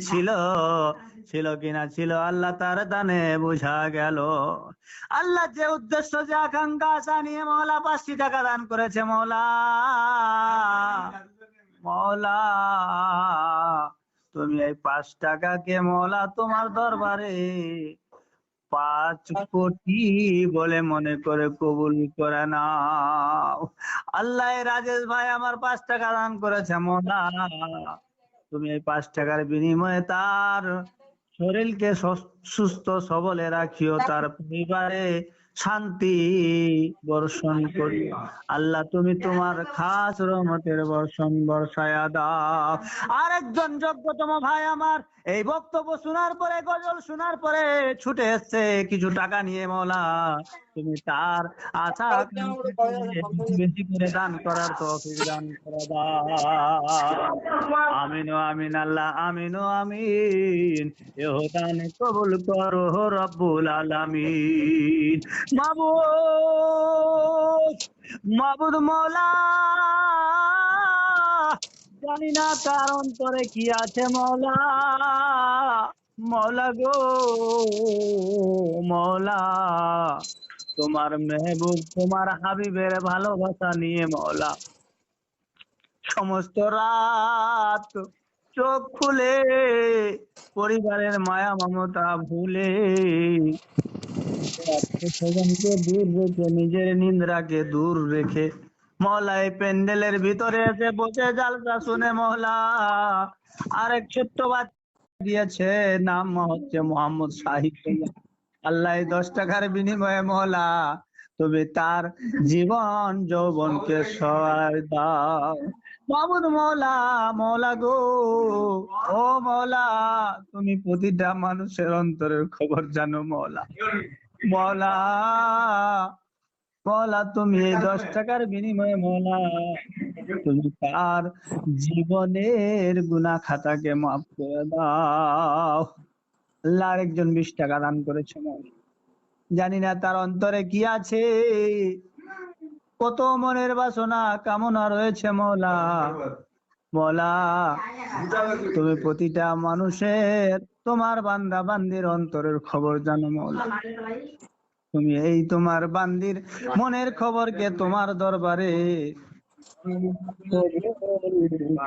ছিল ছিল কিনা ছিল আল্লাহ তার দানে বোঝা গেল। আল্লাহ যে উদ্দেশ্য যে আকাঙ্ক্ষা আশা নিয়ে মওলা 5টি টাকা দান করেছে মওলা, মওলা তুমি এই 5 টাকাকে মওলা তোমার দরবারে 5 কোটি বলে মনে করে কবুল করে নাও। আল্লাহ রাজেশ ভাই আমার 5 টাকা দান করেছে মওলা, তুমি এই 5 টাকার বিনিময়ে তার শরীরকে সুস্থ সবলে রাখিও, তার পরিবারে শান্তি বর্ষণ করিও। আল্লাহ তুমি তোমার খাস রহমতের বর্ষণ বর্ষায়া দাও। আরেকজন যোগ্যতম ভাই আমার এই বক্তব্য শোনার পরে, গজল শোনার পরে ছুটে এসছে কিছু টাকা নিয়ে মওলা, তুমি তার আশা বেশি করে দান করার তৌফিক দান করে দাও। আমিন ও আমিন আল্লাহ, আমিন ও আমিন। এহ দান কবুল করো রব্বুল আলামিন। মাবুদ, মাবুদ মওলা, জানি না তার অন্তরে কি আছে মওলা, মওলা গো মওলা, তোমার মেহবুব তোমার হাবিবের ভালোবাসা নিয়ে মওলা সমস্ত রাত চোখ খুলে পরিবারের মায়া মমতা ভুলে আত্মীয়স্বজনকে দূর রেখে নিজের নিন্দ্রাকে দূর রেখে মওলা এই প্যান্ডেলের ভিতরে এসে বসে জালসা শুনে মওলা আরেক ছোট্ট বাচ্চা দিয়েছে, নাম হচ্ছে মোহাম্মদ শাহিদ। আল্লাহ 10 টাকার বিনিময়ে মওলা তুমি তার জীবন যৌবনকে সহায় দাও। মাবুদ মওলা, মওলা গো ও মওলা, তুমি প্রতিটা মানুষের অন্তরের খবর জানো মওলা, মওলা মওলা তুমি এই 10 টাকার বিনিময়ে মওলা তুমি তার জীবনের গুনাহ খাতাকে মাফ করে দাও। আল্লাহ আরেকজন 20 টাকা দান করেছে মওলা, জানি না তার অন্তরে কি আছে, কত মনের বাসনা কামনা রয়েছে মওলা, মওলা তুমি প্রতিটা মানুষের তোমার বান্দা বান্দির অন্তরের খবর জানো মওলা, তুমি এই তোমার বান্দির মনের খবরকে তোমার দরবারে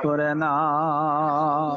করে নাও।